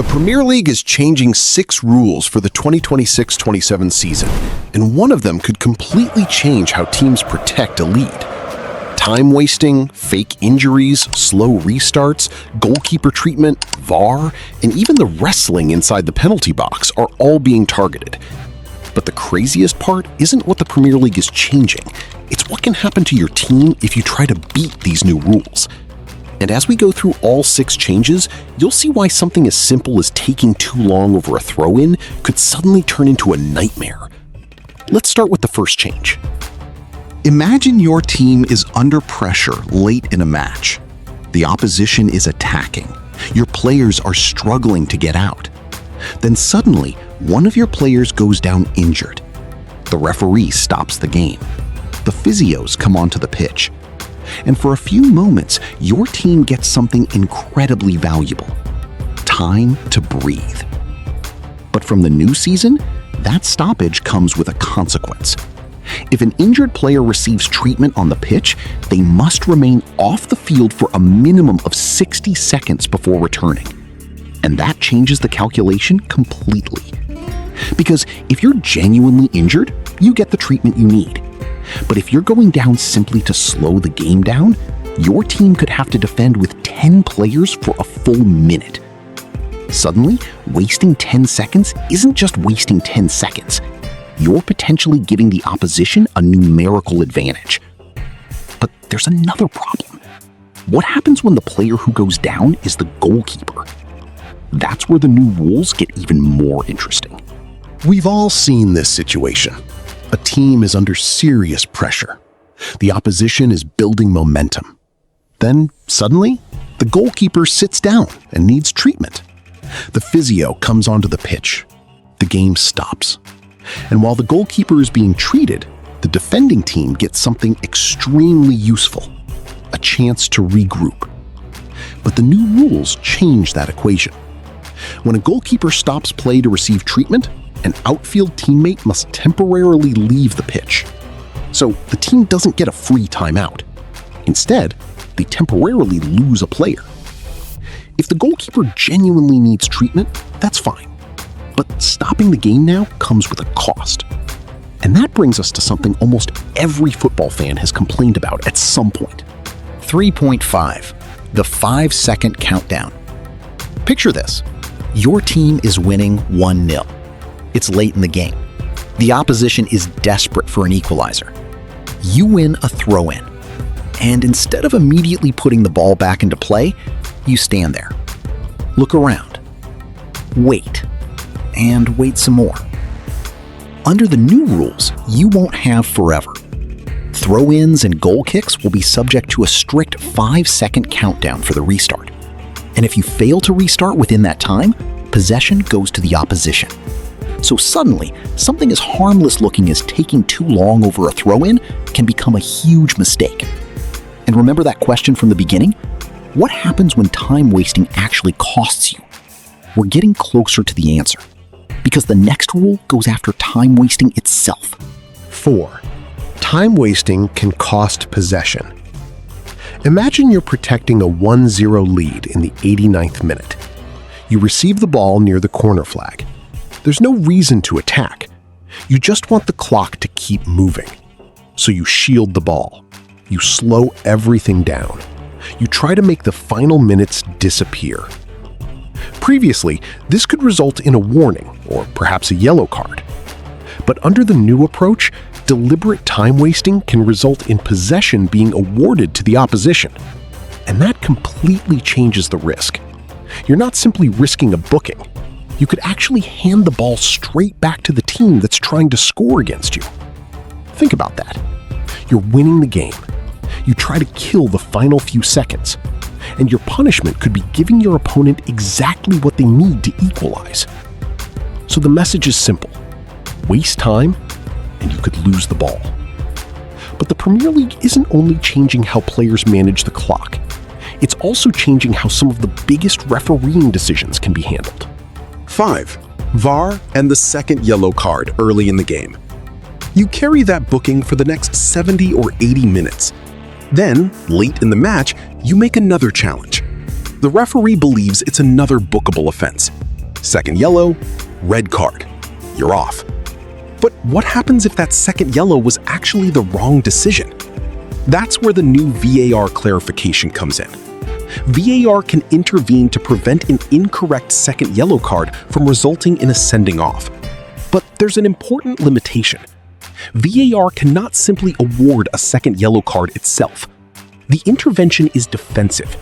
The Premier League is changing 6 rules for the 2026-27 season, and one of them could completely change how teams protect a lead. Time wasting, fake injuries, slow restarts, goalkeeper treatment, VAR, and even the wrestling inside the penalty box are all being targeted. But the craziest part isn't what the Premier League is changing, it's what can happen to your team if you try to beat these new rules. And as we go through all 6 changes, you'll see why something as simple as taking too long over a throw-in could suddenly turn into a nightmare. Let's start with the first change. Imagine your team is under pressure late in a match. The opposition is attacking. Your players are struggling to get out. Then suddenly, one of your players goes down injured. The referee stops the game. The physios come onto the pitch. And for a few moments, your team gets something incredibly valuable: time to breathe. But from the new season, that stoppage comes with a consequence. If an injured player receives treatment on the pitch, they must remain off the field for a minimum of 60 seconds before returning. And that changes the calculation completely. Because if you're genuinely injured, you get the treatment you need. But if you're going down simply to slow the game down, your team could have to defend with 10 players for a full minute. Suddenly, wasting 10 seconds isn't just wasting 10 seconds. You're potentially giving the opposition a numerical advantage. But there's another problem. What happens when the player who goes down is the goalkeeper? That's where the new rules get even more interesting. We've all seen this situation. A team is under serious pressure. The opposition is building momentum. Then, suddenly, the goalkeeper sits down and needs treatment. The physio comes onto the pitch. The game stops. And while the goalkeeper is being treated, the defending team gets something extremely useful: a chance to regroup. But the new rules change that equation. When a goalkeeper stops play to receive treatment, an outfield teammate must temporarily leave the pitch. So the team doesn't get a free timeout. Instead, they temporarily lose a player. If the goalkeeper genuinely needs treatment, that's fine. But stopping the game now comes with a cost. And that brings us to something almost every football fan has complained about at some point. 3.5. The 5-second countdown. Picture this. Your team is winning 1-0. It's late in the game. The opposition is desperate for an equalizer. You win a throw-in. And instead of immediately putting the ball back into play, you stand there. Look around. Wait. And wait some more. Under the new rules, you won't have forever. Throw-ins and goal kicks will be subject to a strict 5-second countdown for the restart. And if you fail to restart within that time, possession goes to the opposition. So suddenly, something as harmless looking as taking too long over a throw-in can become a huge mistake. And remember that question from the beginning? What happens when time wasting actually costs you? We're getting closer to the answer, because the next rule goes after time wasting itself. 4. Time wasting can cost possession. Imagine you're protecting a 1-0 lead in the 89th minute. You receive the ball near the corner flag. There's no reason to attack. You just want the clock to keep moving. So you shield the ball. You slow everything down. You try to make the final minutes disappear. Previously, this could result in a warning or perhaps a yellow card. But under the new approach, deliberate time wasting can result in possession being awarded to the opposition. And that completely changes the risk. You're not simply risking a booking. You could actually hand the ball straight back to the team that's trying to score against you. Think about that. You're winning the game. You try to kill the final few seconds. And your punishment could be giving your opponent exactly what they need to equalize. So the message is simple. Waste time, and you could lose the ball. But the Premier League isn't only changing how players manage the clock. It's also changing how some of the biggest refereeing decisions can be handled. 5. VAR and the second yellow card early in the game. You carry that booking for the next 70 or 80 minutes. Then, late in the match, you make another challenge. The referee believes it's another bookable offense. Second yellow, red card. You're off. But what happens if that second yellow was actually the wrong decision? That's where the new VAR clarification comes in. VAR can intervene to prevent an incorrect second yellow card from resulting in a sending off. But there's an important limitation. VAR cannot simply award a second yellow card itself. The intervention is defensive.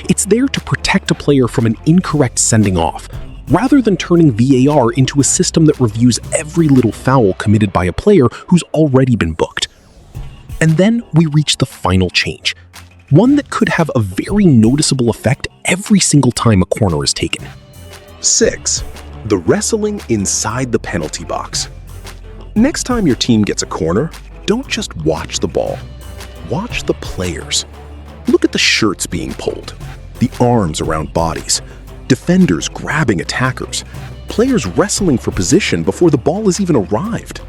It's there to protect a player from an incorrect sending off, rather than turning VAR into a system that reviews every little foul committed by a player who's already been booked. And then we reach the final change, one that could have a very noticeable effect every single time a corner is taken. 6. The wrestling inside the penalty box. Next time your team gets a corner, don't just watch the ball. Watch the players. Look at the shirts being pulled, the arms around bodies, defenders grabbing attackers, players wrestling for position before the ball has even arrived.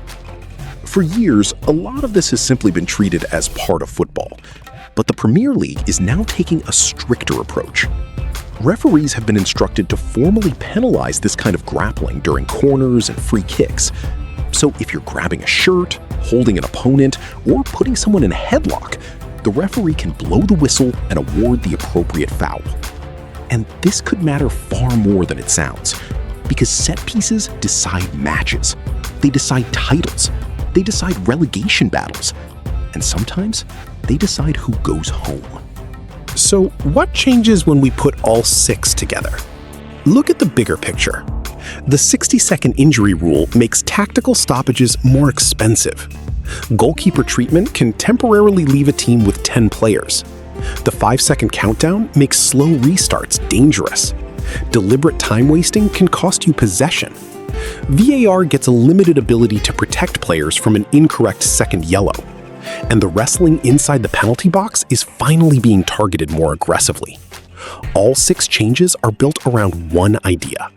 For years, a lot of this has simply been treated as part of football, but the Premier League is now taking a stricter approach. Referees have been instructed to formally penalize this kind of grappling during corners and free kicks. So if you're grabbing a shirt, holding an opponent, or putting someone in a headlock, the referee can blow the whistle and award the appropriate foul. And this could matter far more than it sounds, because set pieces decide matches, they decide titles, they decide relegation battles, and sometimes they decide who goes home. So what changes when we put all 6 together? Look at the bigger picture. The 60-second injury rule makes tactical stoppages more expensive. Goalkeeper treatment can temporarily leave a team with 10 players. The 5-second countdown makes slow restarts dangerous. Deliberate time wasting can cost you possession. VAR gets a limited ability to protect players from an incorrect second yellow. And the wrestling inside the penalty box is finally being targeted more aggressively. All 6 changes are built around one idea: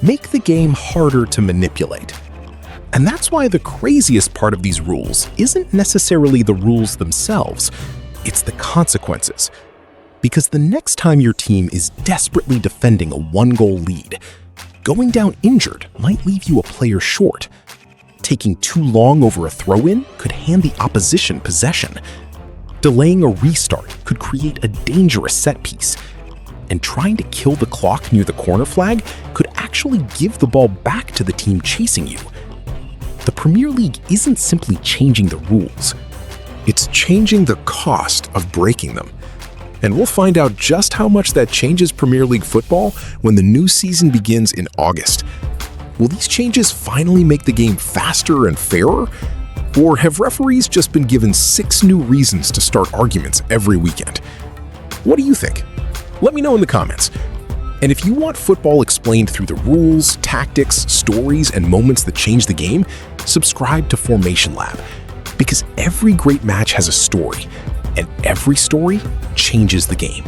make the game harder to manipulate. And that's why the craziest part of these rules isn't necessarily the rules themselves, it's the consequences. Because the next time your team is desperately defending a 1-goal lead, going down injured might leave you a player short. Taking too long over a throw-in could hand the opposition possession. Delaying a restart could create a dangerous set piece. And trying to kill the clock near the corner flag could actually give the ball back to the team chasing you. The Premier League isn't simply changing the rules. It's changing the cost of breaking them. And we'll find out just how much that changes Premier League football when the new season begins in August. Will these changes finally make the game faster and fairer? Or have referees just been given 6 new reasons to start arguments every weekend? What do you think? Let me know in the comments. And if you want football explained through the rules, tactics, stories, and moments that change the game, subscribe to Formation Lab. Because every great match has a story, and every story changes the game.